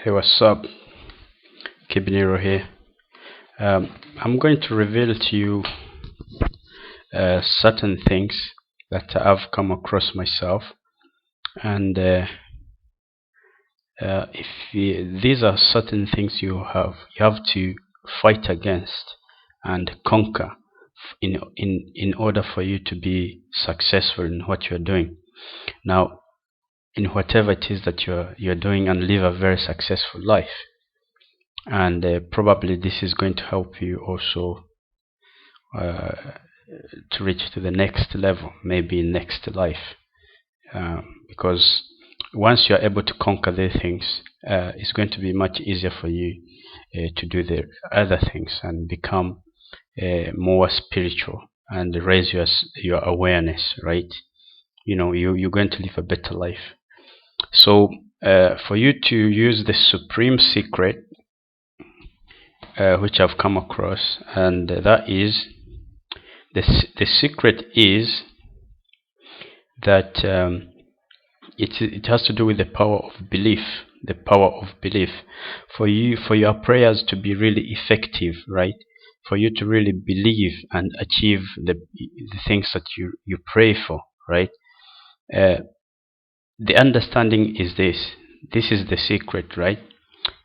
Hey, what's up? Kibniro here. I'm going to reveal to you certain things that I've come across myself, and these are certain things you have to fight against and conquer in order for you to be successful in what you're doing. Now, in whatever it is that you're doing, and live a very successful life. And probably this is going to help you also uh, to reach to the next level, maybe next life, because once you're able to conquer these things, it's going to be much easier for you to do the other things and become more spiritual and raise your awareness, right? You're going to live a better life. So for you to use the supreme secret, which I've come across, and that is the secret is that it has to do with the power of belief. The power of belief for your prayers to be really effective, right? For you to really believe and achieve the things that you pray for, right? uh, the understanding is this is the secret, right?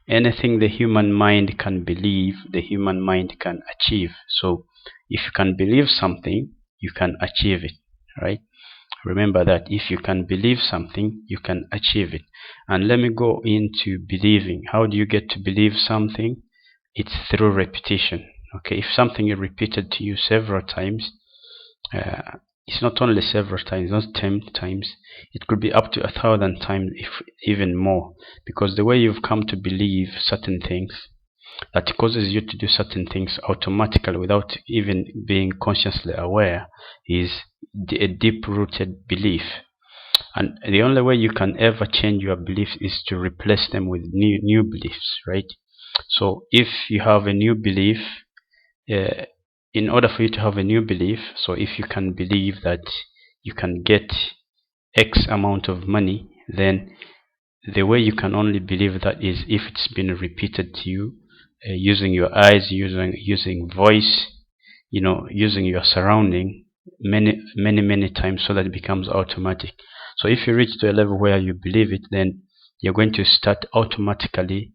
Anything the human mind can believe, the human mind can achieve. So if you can believe something, you can achieve it, right? Remember that if you can believe something, you can achieve it. And let me go into believing. How do you get to believe something? It's through repetition. Okay, if something is repeated to you several times, uh, it's not only several times, not 10 times, it could be up to 1,000 times, if even more, because the way you've come to believe certain things, that causes you to do certain things automatically without even being consciously aware, is a deep rooted belief. And the only way you can ever change your beliefs is to replace them with new beliefs, right? So if you have a new belief, uh, in order for you to have a new belief, so if you can believe that you can get X amount of money, then the way you can only believe that is if it's been repeated to you, using your eyes, using voice, using your surrounding many times, so that it becomes automatic. So if you reach to a level where you believe it, then you're going to start automatically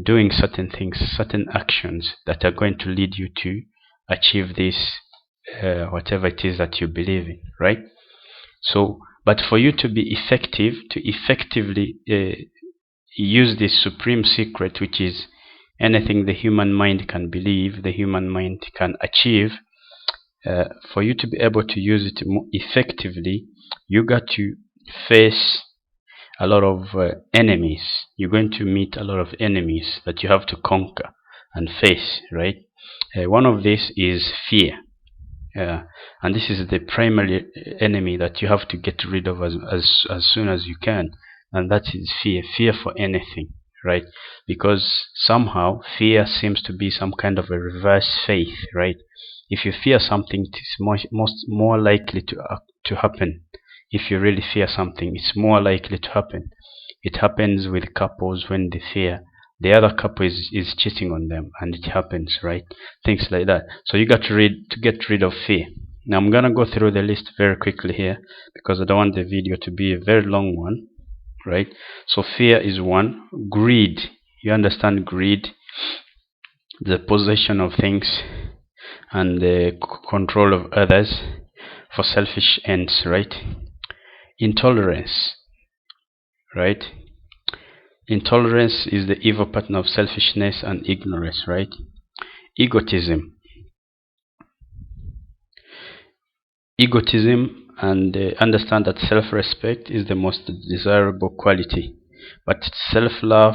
doing certain things, certain actions that are going to lead you to achieve this, whatever it is that you believe in, right? So, but for you to be effective, to effectively use this supreme secret, which is anything the human mind can believe, the human mind can achieve, for you to be able to use it more effectively, you got to face a lot of enemies. You're going to meet a lot of enemies that you have to conquer and face, right? One of these is fear. And this is the primary enemy that you have to get rid of as soon as you can, and that is fear for anything, right? Because somehow fear seems to be some kind of a reverse faith, right? If you fear something, it's more likely to happen. If you really fear something, it's more likely to happen. It happens with couples when they fear the other couple is cheating on them, and it happens, right? Things like that. So you got to get rid of fear. Now I'm gonna go through the list very quickly here, because I don't want the video to be a very long one, right? So fear is one. Greed, you understand greed, the possession of things and the control of others for selfish ends, right? Intolerance, right? Intolerance is the evil pattern of selfishness and ignorance, right? Egotism. And understand that self-respect is the most desirable quality, but self-love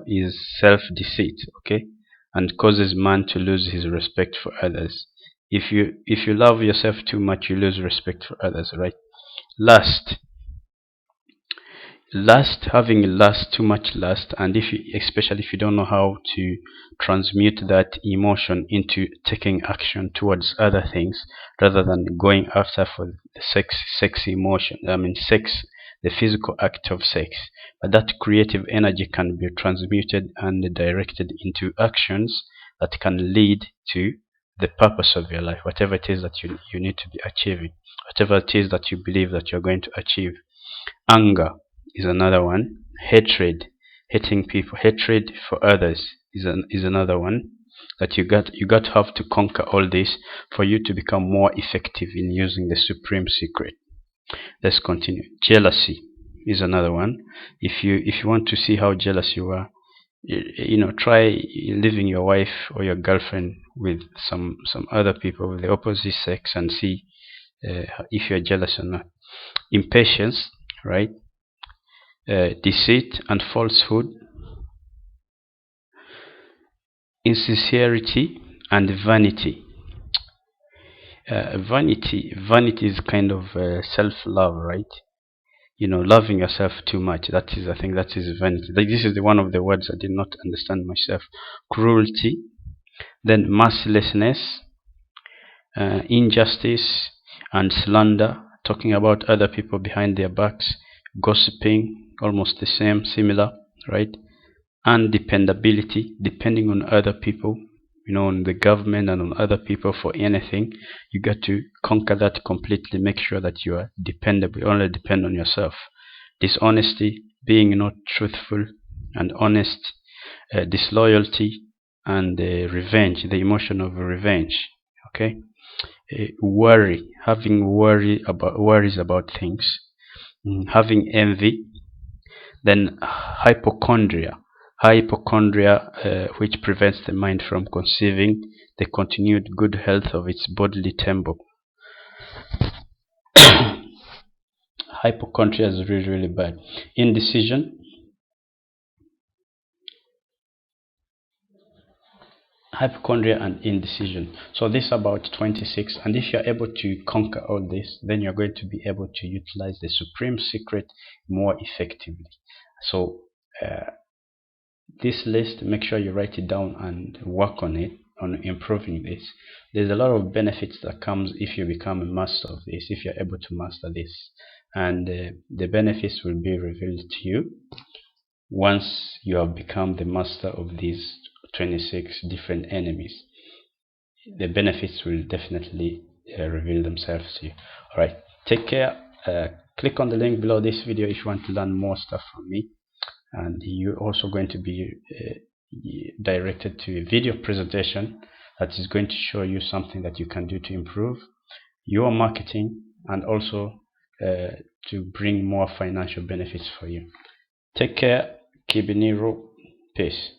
is self-deceit, okay, and causes man to lose his respect for others. If you love yourself too much, you lose respect for others, right? Lust. Having lust, too much lust, and especially if you don't know how to transmute that emotion into taking action towards other things, rather than going after for the sex emotion, I mean sex, the physical act of sex, but that creative energy can be transmuted and directed into actions that can lead to the purpose of your life, whatever it is that you need to be achieving, whatever it is that you believe that you're going to achieve. Anger is another one. Hatred, hating people, hatred for others is another one. That you got to have to conquer all this for you to become more effective in using the supreme secret. Let's continue. Jealousy is another one. If you want to see how jealous you are, try leaving your wife or your girlfriend with some other people with the opposite sex and see if you're jealous or not. Impatience, right? Deceit and falsehood, insincerity and vanity. Vanity is kind of self-love, right? Loving yourself too much. That is, I think, that is vanity. Like, this is one of the words I did not understand myself. Cruelty, then mercilessness, injustice and slander, talking about other people behind their backs, gossiping, almost the same, similar, right? And dependability, depending on other people, on the government and on other people for anything. You got to conquer that completely. Make sure that you are dependable. You only depend on yourself. Dishonesty, being not truthful and honest, disloyalty, and revenge, the emotion of revenge. Okay. Worry, having worries about things. Having envy. Then hypochondria, which prevents the mind from conceiving the continued good health of its bodily temple. Hypochondria is really, really bad. Indecision. Hypochondria and indecision. So this is about 26, and if you're able to conquer all this, then you're going to be able to utilize the supreme secret more effectively. So this list, make sure you write it down and work on it, on improving this. There's a lot of benefits that comes if you become a master of this, if you're able to master this, and the benefits will be revealed to you once you have become the master of these 26 different enemies. The benefits will definitely reveal themselves to you. Alright, take care. Click on the link below this video if you want to learn more stuff from me, and you're also going to be directed to a video presentation that is going to show you something that you can do to improve your marketing and also to bring more financial benefits for you. Take care. Kibiniro. Peace.